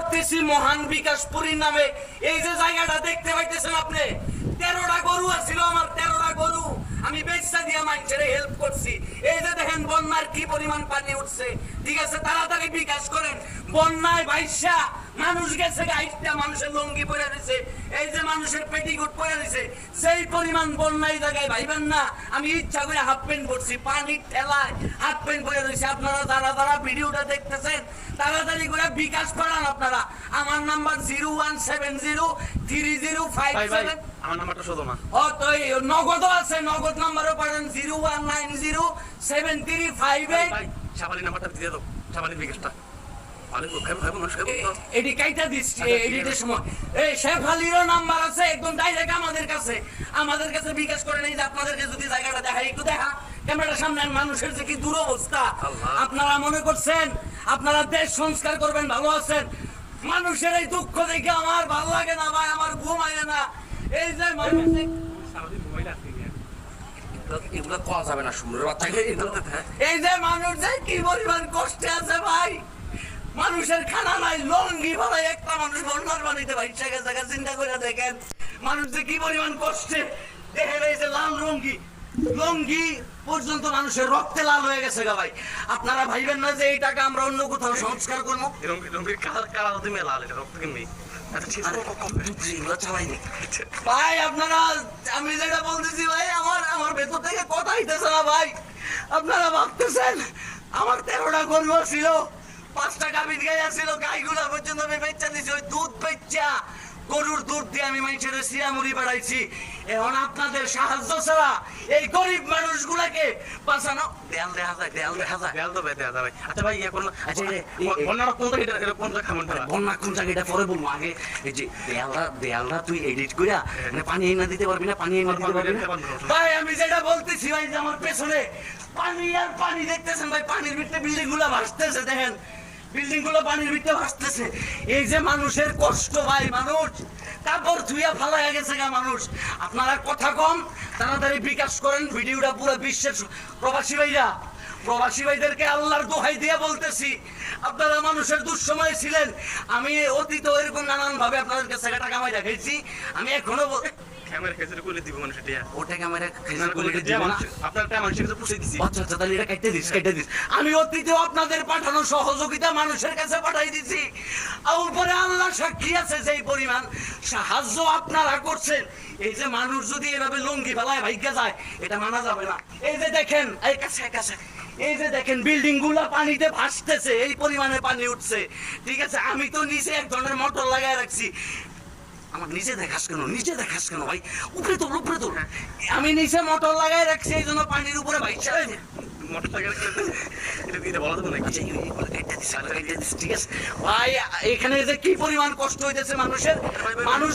করতেছি মহান বিকাশপুরীর নামে। এই যে জায়গাটা দেখতে পাইতেছেন আপনি, 13টা গরু আছিল আমার, 13টা গরু আমি বেচা দিয়ে মানুষের হেল্প করছি। এই যে দেখেন বন্যার কি পরিমাণ পানি উঠছে, ঠিক আছে, তাড়াতাড়ি বিকাশ করেন। বন্যায় ভাইসা মানুষ গেছে গাইটা, মানুষের লঙ্গি পরে দিছে, এই যে মানুষের পেটিকোট পরে দিছে, সেই পরিমাণ বন্যায় জায়গায় ভাইবেন না আমি ইচ্ছা করে হাফ প্যান্ট পরছি, পানির ঠেলায় হাফ প্যান্ট পরে দিয়েছি। আপনারা যারা যারা ভিডিওটা দেখতেছেন তাড়াতাড়ি করে বিকাশ করান আপনারা। আমার নাম্বার 01703057। আমার নাম্বারটা শোধো না। ও তো নগদ আছে, নগদ নাম্বারও পারেন 01907358। ভাই শাবালি নাম্বারটা দিয়ে দাও, শাবালির বিকাশটা। এডি কাইটা দিচ্ছি এডিটের সময়। এই শেখ আলীরও নাম্বার আছে, একদম ডাইরেক্ট আমাদের কাছে বিকাশ করে নেই। যে আপনাদেরকে যদি জায়গাটা দেখাই, একটু দেখা ক্যামেরার সামনে, মানুষের যে কি দুরবস্থা। আপনারা মনে করছেন আপনারা দেশ সংস্কার করবেন, ভালো আছেন। মানুষের এই দুঃখ দেখে আমার ভালো লাগে না ভাই, আমার ঘুম আয় না। এই যে মানুষ এগুলো কওয়া যাবে না, সুন্দর বাচ্চাকে এই যে মানুষ যে কি পরিমাণ কষ্টে আছে ভাই, মানুষের খানা নাই, লঙ্গি ভাই একটা মানুষ বন্যার পানিতে ভাইসা গেছে। চিন্তা করে দেখেন মানুষ যে কি পরিমাণ কষ্টে। দেখেন এই যে লাল লঙ্গি পর্যন্ত মানুষের রক্তে লাল হয়ে গেছে গা ভাই। আপনারা ভাইবেন না যে এই টাকা আমরা অন্য কোথাও সংস্কার করবো। ভাই আপনারা, আমি যেটা বলতেছি ভাই, আমার ভেতর থেকে কথা হইতেছে না ভাই। আপনারা ভাবতেছেন আমার 13টা গরু ছিল, 5টা গাভীর গাই ছিল, গাইগুলা পর্যন্ত আমি বেচা দিছি। ওই দুধ বেচা, গরুর দুধ দিয়ে আমি মানুষের সিয়ামুড়ি বাড়াইছি। এখন আপনাদের সাহায্য ছাড়া এই গরিব মানুষগুলাকে বাঁচানো দেয়াল দেখা যায়, দেয়াল দেখা যায়। দেয়াল তো দেয়া যাবে। আচ্ছা ভাই ইয়ে করুন, আচ্ছা বন্যাটা কোন জায়গাটা, এটা কোন জায়গা খামন করা? বন্যা কোন জায়গাটা পরে বলবো, আগে এই যে দেয়ালটা তুই এডিট কইরা মানে পানি এনে দিতে পারবি না? পানি এনে দিতে পারবি না ভাই? আমি যেটা বলতেছি ভাই, যে আমার পেছনে পানি আর পানি দেখতেছেন ভাই, পানির ভিতরে বিল্ডিং গুলা ভাসতেছে। দেখেন বিল্ডিং গুলো পানির ভিতরে ভাসতেছে। এই যে মানুষের কষ্ট ভাই, মানুষ কাপড় ধুইয়া ফালাইয়া গেছে গা মানুষ। আপনারা কথা কম, তাড়াতাড়ি বিকাশ করেন ভিডিওটা পুরো বিশ্বের প্রবাসী ভাইদেরকে আল্লাহর দোহাই দিয়ে বলতেছি, আপনারা মানুষের দুঃসময় ছিলেন। আমি অতীত এরকম নানান ভাবে আপনাদের কাছে টাকা কামাই রাখেছি। আমি এখনো ক্যামেরা খেজুর করে দিব মানুষ, এটা ওটা ক্যামেরা খেজুর করে দিব না। আপনারটা মানুষের কাছে পুষে দিছি। আচ্ছা তাহলে এটা কেটে দিস। আমি অতীতে আপনাদের পাঠানো সহযোগিতা মানুষের কাছে পাঠাই দিছি। উপরে আল্লাহ সাক্ষী আছে, যেই পরিমাণ সাহায্য আপনারা করছেন। এই যে মানুষ যদি এভাবে লঙ্গি ফেলায় ভাইগা যায়, এটা মানা যাবে না। এই যে দেখেন এই কাছে এই যে দেখেন বিল্ডিং গুলা পানিতে ভাসতেছে, এই পরিমাণে পানি উঠছে, ঠিক আছে। আমি তো নিচে এক ধরনের মোটর লাগাই রাখছি। আমার নিচে দেখাস কেন ভাই? উপরে তোল। আমি নিচে মোটর লাগাই রাখছি, এই জন্য পানির উপরে ভাই ভাই। এখানে যে কি পরিমাণ কষ্ট হইতেছে মানুষের, মানুষ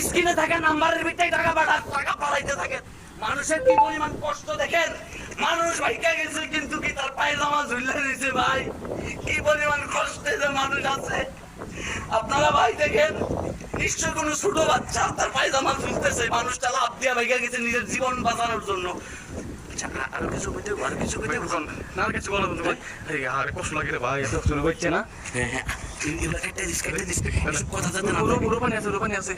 স্ক্রিনে থাকা নাম্বারের ভিতরে টাকা পাঠাইতে থাকেন। মানুষের কি পরিমাণ কষ্ট দেখেন। মানুষ ভাইকা গেছে কিন্তু কি তার পায়জামা ঝুলে দিয়েছে ভাই। কি পরিমাণ কষ্টে যে মানুষ আছে আপনারা ভাই দেখেন। নিশ্চয় কোনো ছোট বাচ্চা তার পায়জামা ঝুলতেছে, মানুষটা লাভ দিয়া ভাইকা গেছে নিজের জীবন বাঁচানোর জন্য। আরো কিছু না কিছু বলো ভাই, কষ্ট লাগে রে ভাই, এত শুরু হচ্ছে না। হ্যাঁ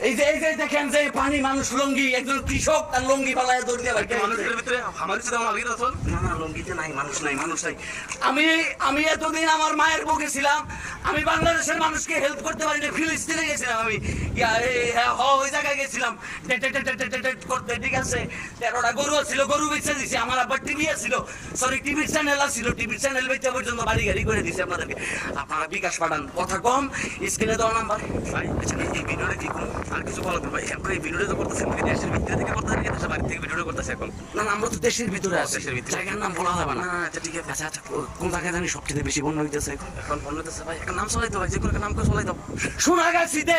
এই যে দেখেন যে পানি, মানুষ লঙ্গি, একজন কৃষক তার লঙ্গি পালায় দৌড় দিয়ে মানুষের ভিতরে আমার সাথে আমার লাগি রাখুন। না লঙ্গিতে নাই, মানুষ নাই। আমি এতদিন আমার মায়ের বুকে ছিলাম। আমি বাংলাদেশের মানুষকে হেল্প করতে পারি না। ফিলিস্তিনে গেছিলাম আমি, ওই জায়গায় গেছিলাম করতে, ঠিক আছে। 13টা গরু ছিল, গরু বেচে দিছি। আমার আবার টিভি ছিল, সরি টিভির চ্যানেল ছিল, টিভির চ্যানেল বেচে পর্যন্ত বাড়ি গাড়ি করে দিছি আপনাদেরকে। আপনারা বিকাশ পাঠান, কথা কম, স্ক্রিনে দেওয়া নাম্বার। ভাই আচ্ছা এই ভিডিওটা কি কোনো আর কিছু বলো ভাই? এখন এই ভিডিওটা তো করতেছেন দেশের ভিতরে থেকে করতে পারি, দেশের বাইরে থেকে ভিডিওটা করতেছে এখন। না আমরা তো দেশের ভিতরে আছি, দেশের ভিতরে। জায়গার নাম বলা যাবে না। আচ্ছা ঠিক আছে। আচ্ছা কোন জায়গায় জানি সবচেয়ে বেশি বন্যা হইতেছে এখন বন্যা হইতেছে ভাই? এখন নাম চলাই তো ভাই, যে কোনো নাম করে চলাই দাও। সোনাগাছিতে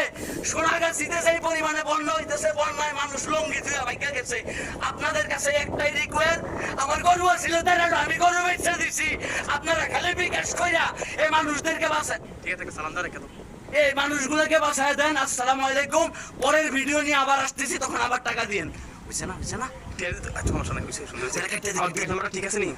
সেই পরিমাণে বন্যা হইতেছে, বন্যায় মানুষ লঙ্গি ধুয়ে ভাইগা গেছে। আপনাদের কাছে একটাই রিকোয়েস্ট, আমার গরু ছিল 13টা, আমি গরু বেচে দিছি। আপনারা খালি বিকাশ কইরা এই মানুষদেরকে বাঁচান। ঠিক আছে, সালাম দা রেখে দাও, এই মানুষগুলোকে বাঁচায় দেন। আসসালামু আলাইকুম। পরের ভিডিও নিয়ে আবার আসতেছি, তখন আবার টাকা দিয়েন। বুঝছে না? সমস্যা নাই, সুন্দর ঠিক আছে নি।